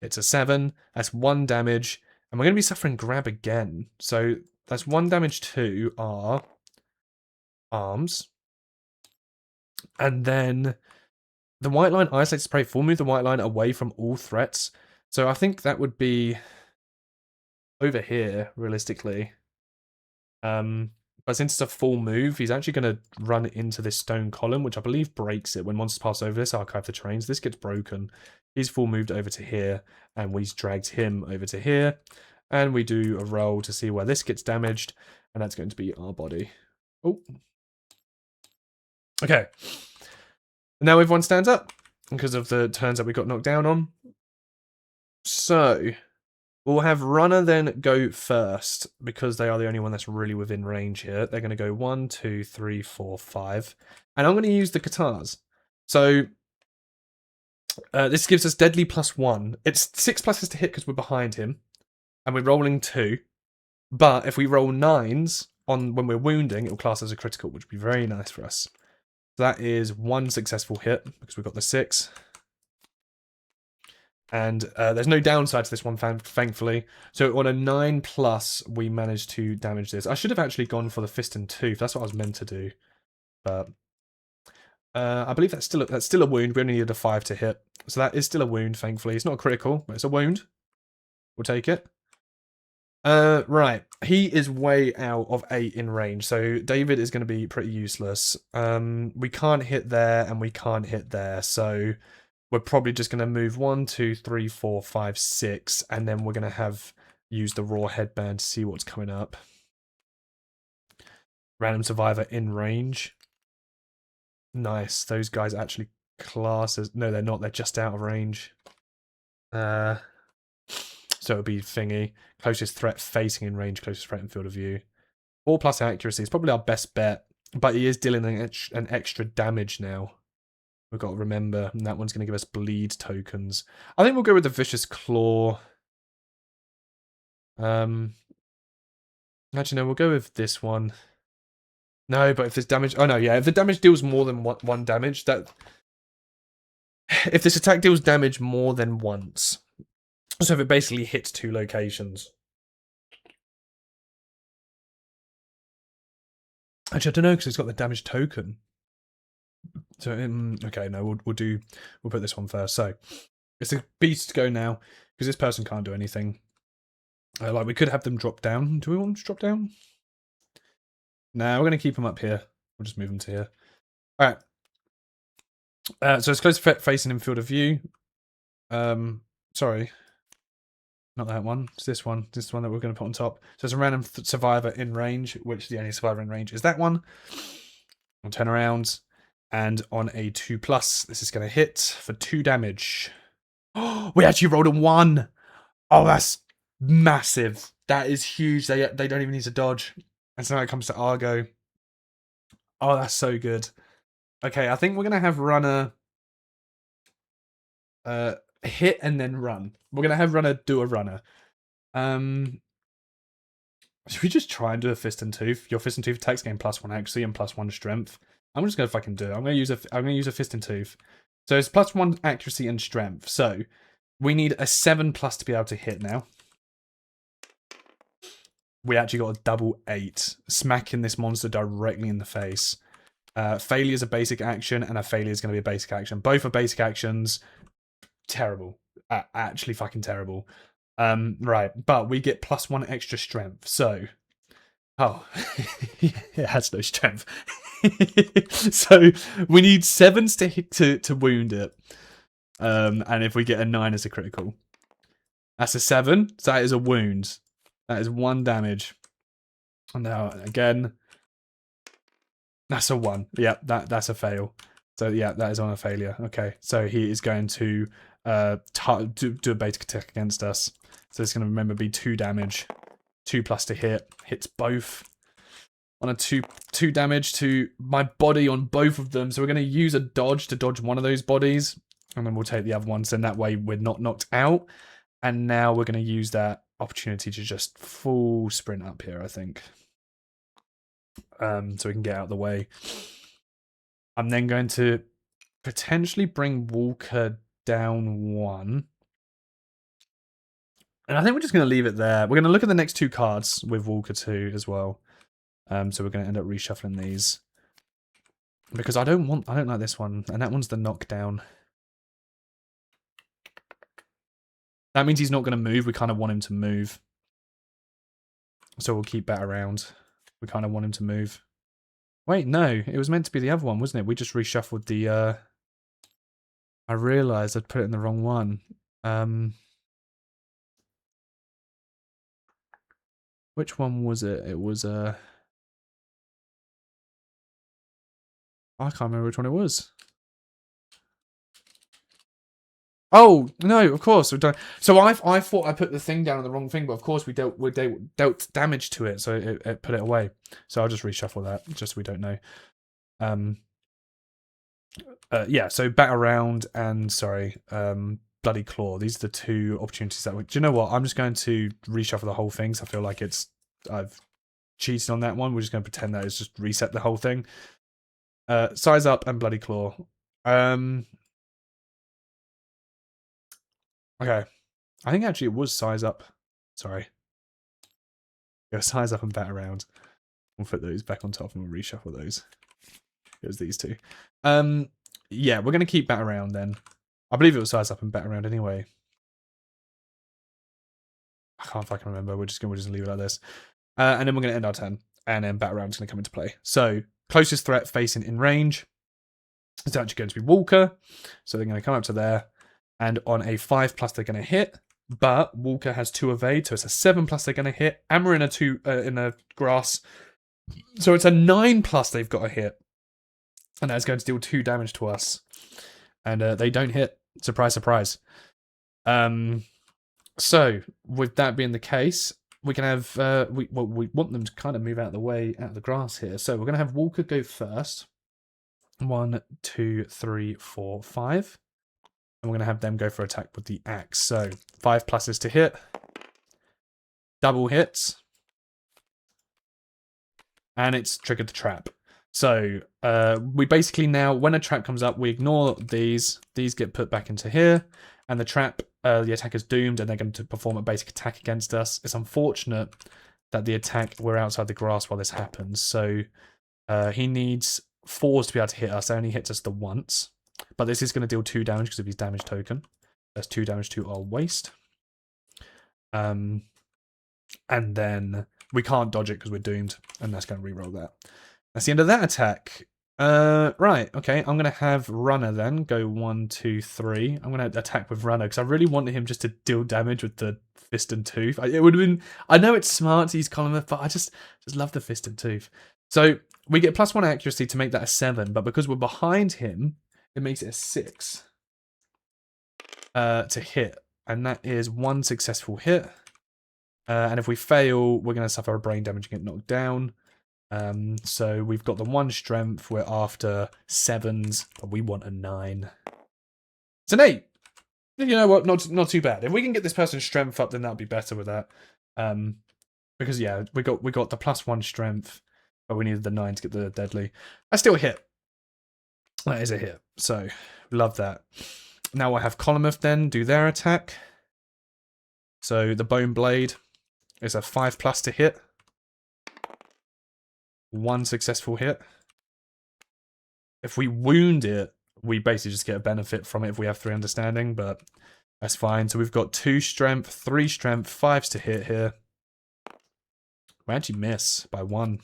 It's a 7. That's 1 damage. And we're going to be suffering grab again. So that's 1 damage to our arms. And then the white line isolates prey. Full move the white line away from all threats. So I think that would be over here, realistically. But since it's a full move, he's actually going to run into this stone column, which I believe breaks it. When monsters pass over this, archive the terrains. This gets broken. He's full moved over to here, and we dragged him over to here. And we do a roll to see where this gets damaged, and that's going to be our body. Oh. Okay. Now everyone stands up because of the turns that we got knocked down on. So we'll have Runner then go first, because they are the only one that's really within range here. They're going to go 1, 2, 3, 4, 5. And I'm going to use the katars. So this gives us deadly +1. It's 6+ to hit because we're behind him. And we're rolling 2. But if we roll 9s on when we're wounding, it'll class as a critical, which would be very nice for us. So that is 1 successful hit, because we've got the 6. And there's no downside to this one, thankfully. So on a 9+, we managed to damage this. I should have actually gone for the fist and tooth. That's what I was meant to do. But I believe that's still a wound. We only needed a 5 to hit. So that is still a wound, thankfully. It's not a critical, but it's a wound. We'll take it. Right. He is way out of 8 in range. So David is going to be pretty useless. We can't hit there and we can't hit there. So we're probably just going to move 1, 2, 3, 4, 5, 6, and then we're going to have use the raw headband to see what's coming up. Random survivor in range. Nice. Those guys actually class as... No, they're not. They're just out of range. So it'll be thingy. Closest threat facing in range, closest threat in field of view. 4+ accuracy is probably our best bet, but he is dealing an extra damage now. We've got to remember, and that one's going to give us bleed tokens. I think we'll go with the Vicious Claw. Actually, no, we'll go with this one. No, but if there's damage... Oh, no, yeah. If the damage deals more than one damage, that... If this attack deals damage more than once. So if it basically hits 2 locations. Actually, I don't know, because it's got the damage token. So, okay, no, we'll put this one first. So, it's the beast to go now, because this person can't do anything. Like, we could have them drop down. Do we want them to drop down? No, we're going to keep them up here. We'll just move them to here. All right. So it's close facing in field of view. Sorry. Not that one. It's this one. This is the one that we're going to put on top. So it's a random survivor in range, which the only survivor in range is that one. We'll turn around. And on a 2+, this is going to hit for 2 damage. Oh, we actually rolled a 1. Oh, that's massive. That is huge. They don't even need to dodge. And so now it comes to Argo. Oh, that's so good. Okay, I think we're going to have runner hit and then run. We're going to have runner do a runner. Should we just try and do a fist and tooth? Your fist and tooth attacks gain +1 accuracy and +1 strength. I'm just going to fucking do it. I'm going to use a fist and tooth. So it's +1 accuracy and strength. So we need a 7+ to be able to hit now. We actually got a double 8, smacking this monster directly in the face. Failure is a basic action, and a failure is going to be a basic action. Both are basic actions. Terrible. Actually fucking terrible. Right, but we get +1 extra strength. So, oh, it has no strength. So we need 7s to hit to wound it. And if we get a 9 as a critical, that's a 7. So that is a wound. That is 1 damage. And now again, that's a 1. Yeah, that's a fail. So yeah, that is on a failure. Okay, so he is going to do a basic attack against us. So it's going to remember be 2 damage, 2+ to hit, hits both. On a 2 damage to my body on both of them. So we're going to use a dodge to dodge one of those bodies, and then we'll take the other ones. And that way we're not knocked out. And now we're going to use that opportunity to just full sprint up here, I think. So we can get out of the way. I'm then going to potentially bring Walker down 1. And I think we're just going to leave it there. We're going to look at the next 2 cards with Walker 2 as well. So we're going to end up reshuffling these. Because I don't like this one. And that one's the knockdown. That means he's not going to move. We kind of want him to move. So we'll keep that around. We kind of want him to move. Wait, no. It was meant to be the other one, wasn't it? We just reshuffled the... I realised I'd put it in the wrong one. Which one was it? It was... I can't remember which one it was. Oh, no, of course. So I thought I put the thing down on the wrong thing, but of course we dealt damage to it, so it put it away. So I'll just reshuffle that, just so we don't know. Yeah, so Bat Around and, sorry, Bloody Claw. These are the 2 opportunities that we... Do you know what? I'm just going to reshuffle the whole thing, so I feel like I've cheated on that one. We're just going to pretend that it's just reset the whole thing. Size Up and Bloody Claw. Okay. I think actually it was Size Up. Sorry. It was Size Up and Bat Around. We'll put those back on top and we'll reshuffle those. It was these 2. Yeah, we're going to keep Bat Around then. I believe it was Size Up and Bat Around anyway. I can't fucking remember. We're just leave it like this. And then we're going to end our turn. And then Bat Around's going to come into play. So, closest threat facing in range is actually going to be Walker. So they're going to come up to there. And on a 5+, they're going to hit. But Walker has 2 evade, so it's a 7+ they're going to hit. And we're in a grass. So it's a 9+ they've got to hit. And that's going to deal 2 damage to us. And they don't hit. Surprise, surprise. So, with that being the case, we can have... we want them to kind of move out of the way, out of the grass here. So we're going to have Walker go first. 1, 2, 3, 4, 5. And we're going to have them go for attack with the axe. So, 5+ is to hit. Double hits. And it's triggered the trap. So, we basically now, when a trap comes up, we ignore these. These get put back into here. And the trap, the attacker's doomed, and they're going to perform a basic attack against us. It's unfortunate that we're outside the grass while this happens. So, he needs 4s to be able to hit us. That only hits us the once. But this is going to deal 2 damage because of his damage token. That's 2 damage to our waist. And then we can't dodge it because we're doomed. And that's going to reroll that. That's the end of that attack. Right, okay. I'm going to have Runner then. Go 1, 2, 3. I'm going to attack with Runner because I really wanted him just to deal damage with the Fist and Tooth. It would have been... I know it's smart to use Column, but I just love the Fist and Tooth. So we get +1 accuracy to make that a 7, but because we're behind him, it makes it a 6 to hit. And that is 1 successful hit. And if we fail, we're going to suffer a brain damage and get knocked down. So we've got the 1 strength. We're after 7s, but we want a 9. It's an 8. You know what? Not too bad. If we can get this person's strength up, then that'll be better with that. Because yeah, we got the +1 strength, but we needed the 9 to get the deadly. I still hit. That is a hit. So love that. Now I have Colomoth then do their attack. So the Bone Blade is a 5+ to hit. 1 successful hit. If we wound it, we basically just get a benefit from it if we have 3 understanding, but that's fine. So we've got 2 strength, 3 strength, 5s to hit here. We actually miss by 1.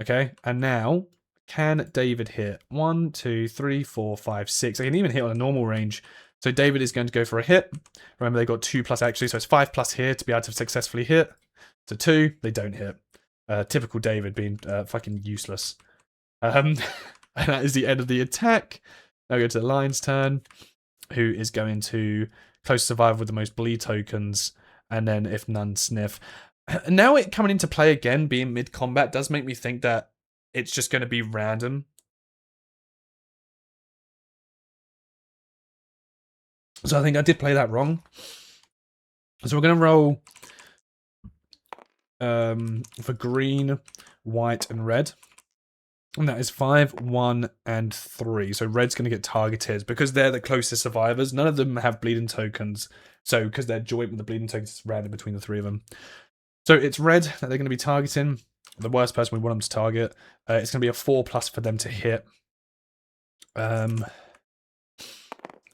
Okay, and now, can David hit? 1, 2, 3, 4, 5, 6. I can even hit on a normal range. So David is going to go for a hit. Remember, they got 2+ actually, so it's 5+ here to be able to successfully hit. So 2, they don't hit. Typical David being fucking useless. And that is the end of the attack. Now go to the Lion's turn, who is going to close survival with the most bleed tokens, and then if none, sniff. Now it coming into play again, being mid-combat, does make me think that it's just going to be random. So I think I did play that wrong. So we're going to roll for green, white, and red. And that is 5, 1, and 3. So red's going to get targeted because they're the closest survivors. None of them have bleeding tokens. So because they're joint with the bleeding tokens, it's random between the 3 of them. So it's red that they're going to be targeting. The worst person we want them to target. It's going to be a 4+ for them to hit.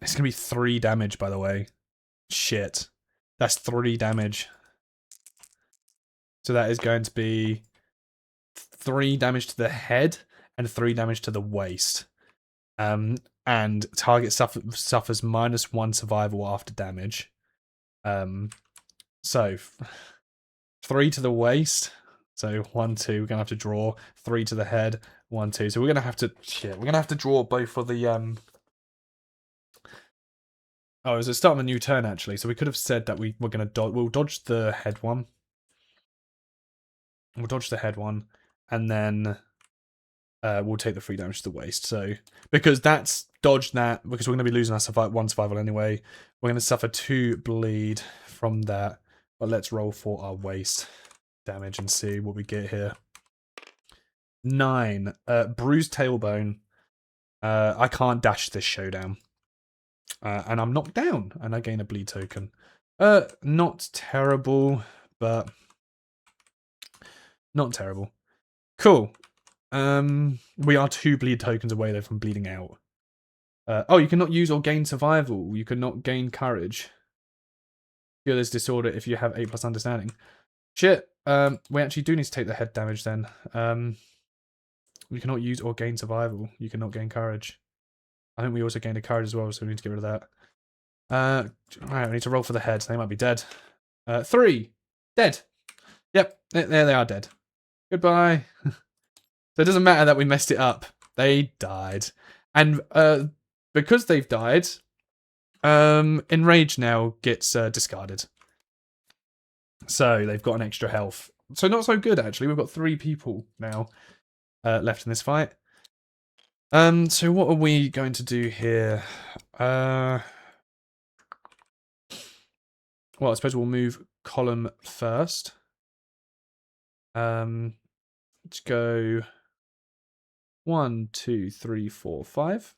It's going to be 3 damage, by the way. Shit. That's 3 damage. So that is going to be 3 damage to the head and 3 damage to the waist. And target suffers -1 survival after damage. So 3 to the waist. So 1, 2. We're gonna have to draw 3 to the head. 1, 2. So we're gonna have to We're gonna have to draw both for the Oh, it was the start of a new turn actually. So we could have said that we'll dodge the head one. We'll dodge the head one, and then we'll take the 3 damage to the waist. So because that's dodged that, because we're going to be losing our 1 survival anyway, we're going to suffer 2 bleed from that. But let's roll for our waist damage and see what we get here. 9. Bruised tailbone. I can't dash this showdown. And I'm knocked down, and I gain a bleed token. Not terrible, but not terrible. Cool. We are 2 bleed tokens away though from bleeding out. Oh, you cannot use or gain survival. You cannot gain courage. Feel this disorder if you have 8+ understanding. Shit. We actually do need to take the head damage then. We cannot use or gain survival. You cannot gain courage. I think we also gained a courage as well, so we need to get rid of that. Alright, we need to roll for the head. They might be dead. 3. Dead. Yep, there they are dead. Goodbye. So it doesn't matter that we messed it up. They died. And because they've died, Enrage now gets discarded. So they've got an extra health. So not so good, actually. We've got 3 people now left in this fight. So what are we going to do here? Well, I suppose we'll move column first. Let's go 1, 2, 3, 4, 5.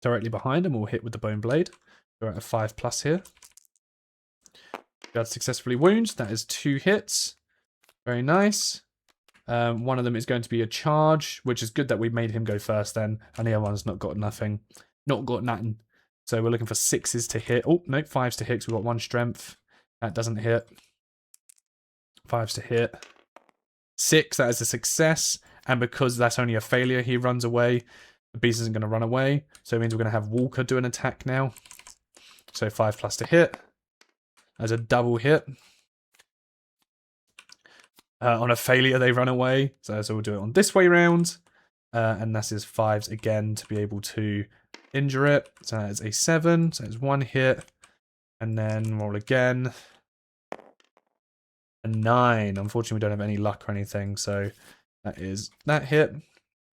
Directly behind, and we'll hit with the Bone Blade. We're at a 5+ here. Got successfully wounds. That is 2 hits. Very nice. One of them is going to be a charge, which is good that we made him go first then, and the other one's not got nothing. Not got nothing. So we're looking for 6s to hit. Oh, no, 5s to hit, so we've got 1 strength. That doesn't hit. 5's to hit. 6, that is a success. And because that's only a failure, he runs away. The beast isn't going to run away. So it means we're going to have Walker do an attack now. So 5+ to hit. As a double hit. On a failure, they run away. So we'll do it on this way round. And that's his 5s again to be able to injure it. So that is a 7. So it's 1 hit. And then roll again. A 9. Unfortunately, we don't have any luck or anything. So that is that hit.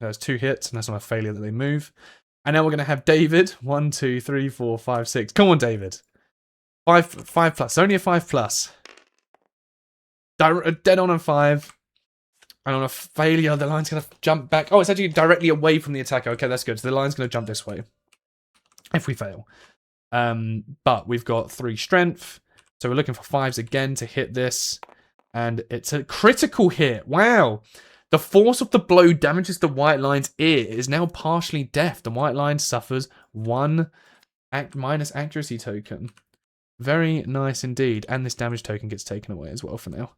There's 2 hits, and that's on a failure that they move. And now we're going to have David. 1, 2, 3, 4, 5, 6. Come on, David. 5+. Only a 5+. Dead on a 5. And on a failure, the line's going to jump back. Oh, it's actually directly away from the attacker. Okay, that's good. So the line's going to jump this way. If we fail. But we've got 3 strength. So we're looking for 5s again to hit this. And it's a critical hit. Wow. The force of the blow damages the white line's ear. It is now partially deaf. The white line suffers 1 minus accuracy token. Very nice indeed. And this damage token gets taken away as well for now.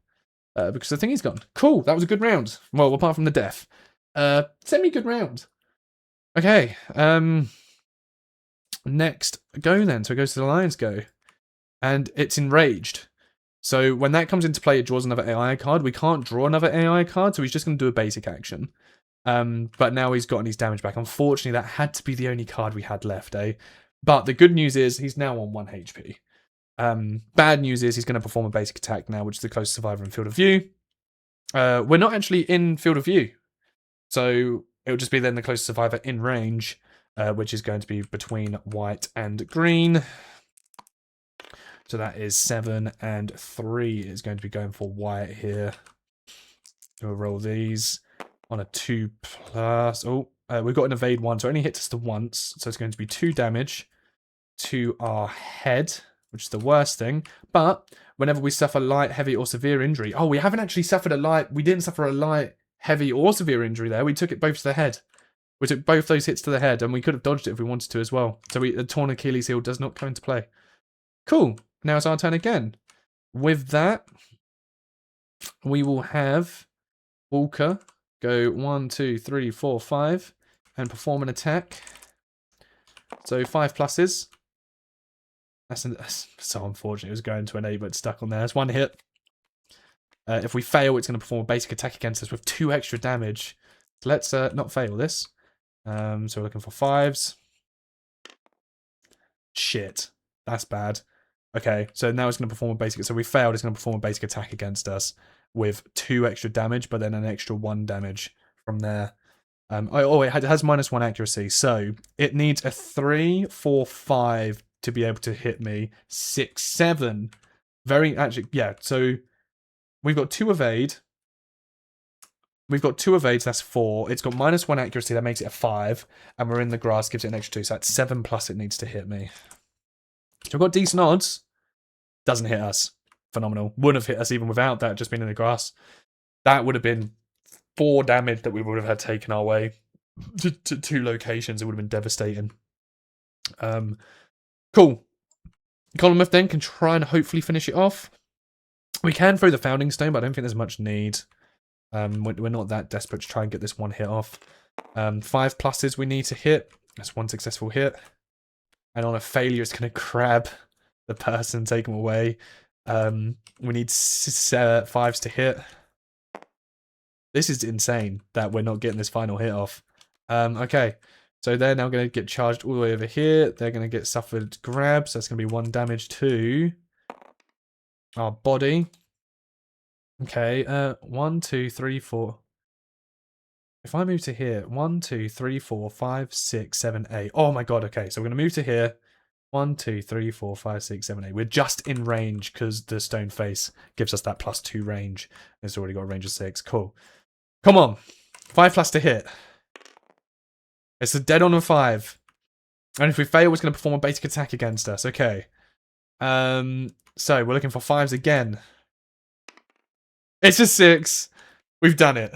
Because the thing is gone. Cool. That was a good round. Well, apart from the death. Semi-good round. Okay. Next go then. So it goes to the lion's go. And it's enraged. So when that comes into play, it draws another AI card. We can't draw another AI card, so he's just going to do a basic action. But now he's gotten his damage back. Unfortunately, that had to be the only card we had left, eh? But the good news is he's now on 1 HP. Bad news is he's going to perform a basic attack now, which is the closest survivor in field of view. We're not actually in field of view. So it'll just be then the closest survivor in range, which is going to be between white and green. So that is 7 and 3 is going to be going for white here. We'll roll these on a 2+. Oh, we've got an evade 1, so it only hits us the once. So it's going to be 2 damage to our head, which is the worst thing. But whenever we suffer light, heavy, or severe injury... Oh, we haven't actually suffered a light... We didn't suffer a light, heavy, or severe injury there. We took it both to the head. We took both those hits to the head, and we could have dodged it if we wanted to as well. So the torn Achilles heel does not come into play. Cool. Now it's our turn again. With that, we will have Walker go 1, 2, 3, 4, 5 and perform an attack. So 5+. That's so unfortunate. It was going to an 8, but it's stuck on there. It's 1 hit. If we fail, it's going to perform a basic attack against us with 2 extra damage. So let's not fail this. So we're looking for 5s. Shit. That's bad. Okay, so now it's going to perform a basic... So we failed, it's going to perform a basic attack against us with 2 extra damage, but then an extra 1 damage from there. It has -1 accuracy, so it needs a 3, 4, 5 to be able to hit me. 6, 7. Actually, yeah, so we've got 2 evade. We've got 2 evades, that's 4. It's got -1 accuracy, that makes it a 5. And we're in the grass, gives it an extra 2, so that's 7+ it needs to hit me. So we've got decent odds. Doesn't hit us. Phenomenal. Wouldn't have hit us even without that, just being in the grass. That would have been 4 damage that we would have had taken our way to 2 locations. It would have been devastating. Cool. Column then can try and hopefully finish it off. We can throw the Founding Stone, but I don't think there's much need. We're not that desperate to try and get this 1 hit off. 5+ we need to hit. That's 1 successful hit. And on a failure, it's going to grab the person, take them away. We need 5s to hit. This is insane that we're not getting this final hit off. Okay, so they're now going to get charged all the way over here. They're going to get suffered grabs. So that's going to be 1 damage to our body. Okay, 1, 2, 3, 4. If I move to here, 1, 2, 3, 4, 5, 6, 7, 8. Oh my god, okay, so we're going to move to here. 1, 2, 3, 4, 5, 6, 7, 8. We're just in range because the stone face gives us that +2 range. It's already got a range of 6. Cool. Come on. 5+ to hit. It's a dead on a 5. And if we fail, it's going to perform a basic attack against us. Okay. So we're looking for 5s again. It's a 6. We've done it.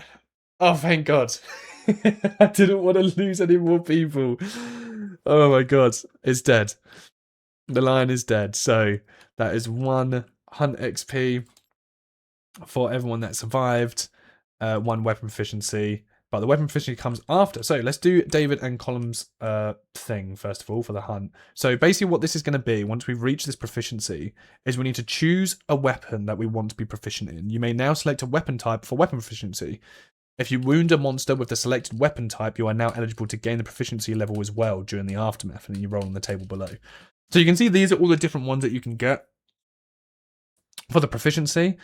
Oh, thank God. I didn't want to lose any more people. Oh my God. It's dead. The lion is dead. So that is 1 hunt XP for everyone that survived. 1 weapon proficiency. But the weapon proficiency comes after. So let's do David and Column's thing, first of all, for the hunt. So basically what this is going to be, once we've reached this proficiency, is we need to choose a weapon that we want to be proficient in. You may now select a weapon type for weapon proficiency. If you wound a monster with the selected weapon type, you are now eligible to gain the proficiency level as well during the aftermath, and then you roll on the table below. So you can see these are all the different ones that you can get for the proficiency.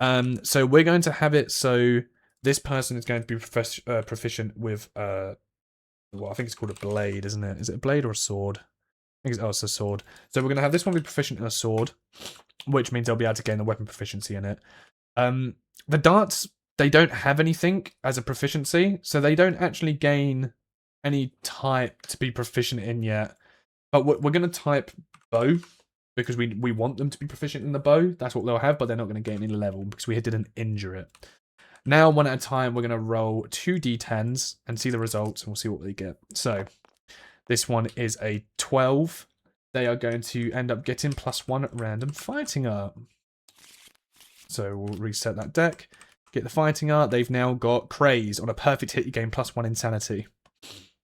So we're going to have it so this person is going to be proficient with, well, I think it's called a blade, isn't it? Is it a blade or a sword? I think it's a sword. So we're going to have this one be proficient in a sword, which means they'll be able to gain the weapon proficiency in it. The darts, they don't have anything as a proficiency, so they don't actually gain any type to be proficient in yet. But we're going to type bow, because we want them to be proficient in the bow. That's what they'll have, but they're not going to gain any level because we didn't injure it. Now, one at a time, we're going to roll 2 d10s and see the results, and we'll see what they get. So, this one is a 12. They are going to end up getting +1 random fighting art. So, we'll reset that deck. Get the fighting art. They've now got Craze. On a perfect hit, you gain +1 insanity.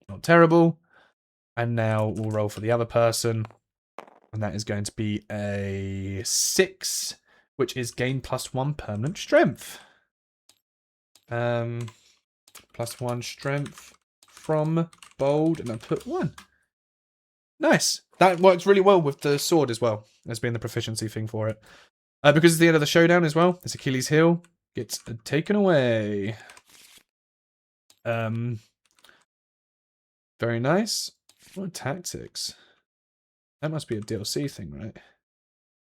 Not terrible. And now, we'll roll for the other person. And that is going to be a 6, which is gain +1 permanent strength. +1 strength from bold, and I put 1. Nice. That works really well with the sword as well, as being the proficiency thing for it. Because it's the end of the showdown as well, this Achilles heel gets taken away. Very nice. What tactics? That must be a DLC thing, right?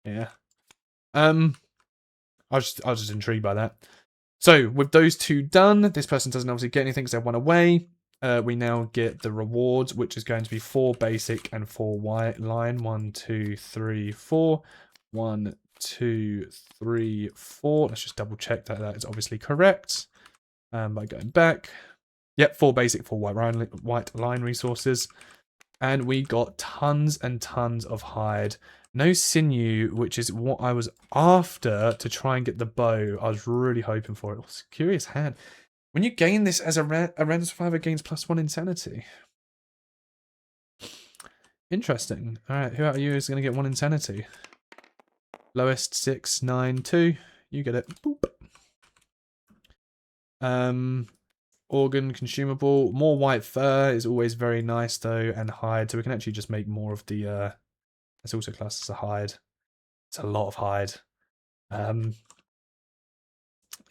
Yeah. I was just intrigued by that. So, with those 2 done, this person doesn't obviously get anything because they've won away. We now get the rewards, which is going to be 4 basic and 4 white line. 1, 2, 3, 4. 1, 2, 3, 4. Let's just double check that that is obviously correct. By going back. Yep, 4 basic, 4 white line resources. And we got tons and tons of hide. No sinew, which is what I was after to try and get the bow. I was really hoping for it. It was a curious hand. When you gain this as a random survivor gains +1 insanity. Interesting. Alright, who out of you is going to get 1 insanity? Lowest 6, 9, 2. You get it. Boop. Organ consumable. More white fur is always very nice though, and hide. So we can actually just make more of the it's also classed as a hide. It's a lot of hide.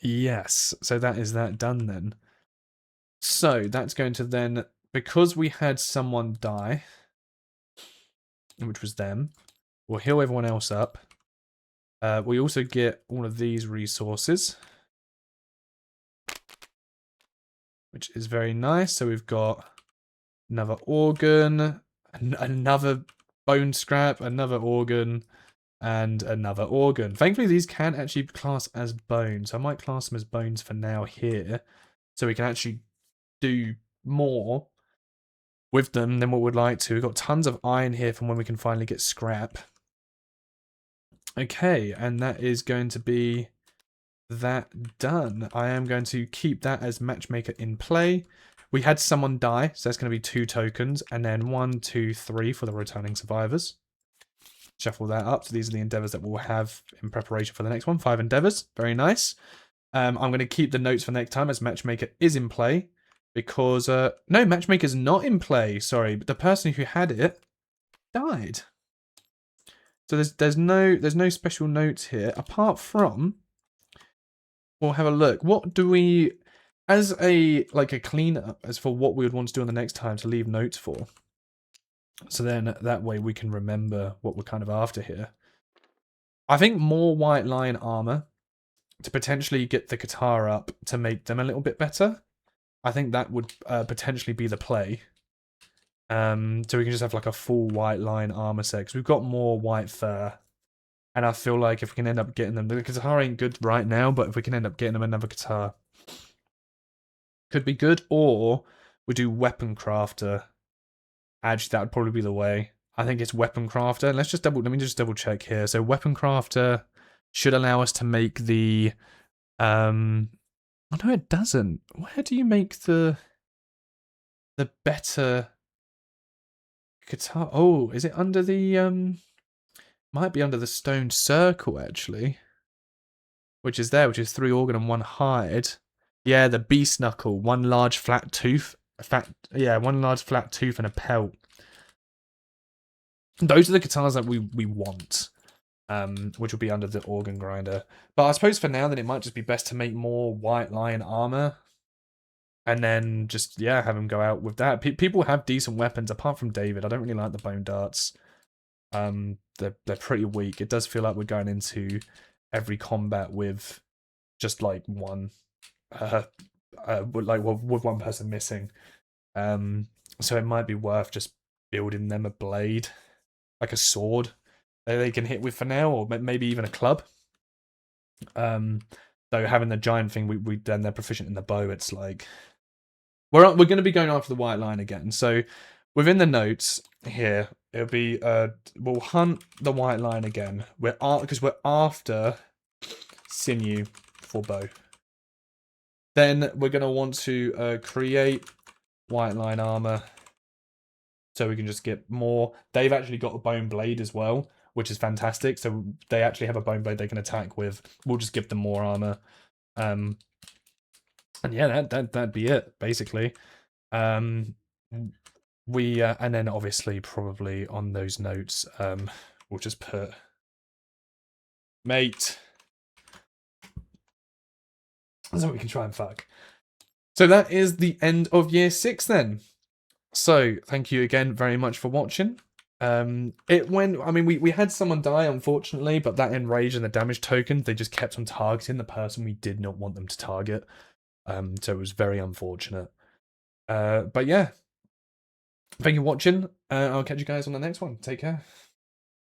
Yes, so that is that done then. So that's going to then, because we had someone die, which was them, we'll heal everyone else up. We also get all of these resources, which is very nice. So we've got another organ, another bone scrap, another organ, and another organ. Thankfully, these can actually class as bones. I might class them as bones for now here, so we can actually do more with them than what we'd like to. We've got tons of iron here from when we can finally get scrap. Okay, and that is going to be that done. I am going to keep that as matchmaker in play. We had someone die, so that's going to be 2 tokens, and then 1, 2, 3 for the returning survivors. Shuffle that up. So these are the endeavors that we'll have in preparation for the next one. 5 endeavors. Very nice. I'm going to keep the notes for next time as matchmaker is in play, because no, matchmaker's not in play. Sorry, but the person who had it died. So there's no special notes here apart from. We'll have a look. What do we, as a cleanup, as for what we would want to do on the next time to leave notes for? So then that way we can remember what we're kind of after here. I think more white line armor to potentially get the guitar up to make them a little bit better. I think that would potentially be the play. So we can just have like a full white line armor set, because we've got more white fur. And I feel like if we can end up getting them, the guitar ain't good right now, but if we can end up getting them another guitar, could be good. Or we do weapon crafter. Actually, that would probably be the way. I think it's weapon crafter. Let me just double check here. So weapon crafter, should allow us to make the oh no, it doesn't. Where do you make the better guitar? Oh, is it under the might be under the stone circle actually, which is there, which is 3 organ and 1 hide. Yeah, the beast knuckle, 1 large flat tooth, yeah, 1 large flat tooth and a pelt. Those are the guitars that we want, which will be under the organ grinder. But I suppose for now, then it might just be best to make more White Lion armor, and then just have him go out with that. People have decent weapons apart from David. I don't really like the bone darts. They're pretty weak. It does feel like we're going into every combat with just like one, with one person missing. So it might be worth just building them a blade, like a sword that they can hit with for now, or maybe even a club. Though having the giant thing, we then they're proficient in the bow. It's like we're going to be going after the White Line again. So within the notes here, it'll be we'll hunt the White Line again. Because we're after sinew for bow. Then we're going to want to create White Line armor, so we can just get more. They've actually got a bone blade as well, which is fantastic. So they actually have a bone blade they can attack with. We'll just give them more armor. And yeah, that'd be it basically. And then obviously probably on those notes, we'll just put mate, so we can try and fuck. So that is the end of year 6 then. So thank you again very much for watching. It went. I mean, we had someone die unfortunately, but that enrage and the damage token, they just kept on targeting the person we did not want them to target. So it was very unfortunate. But yeah, thank you for watching. I'll catch you guys on the next one. Take care.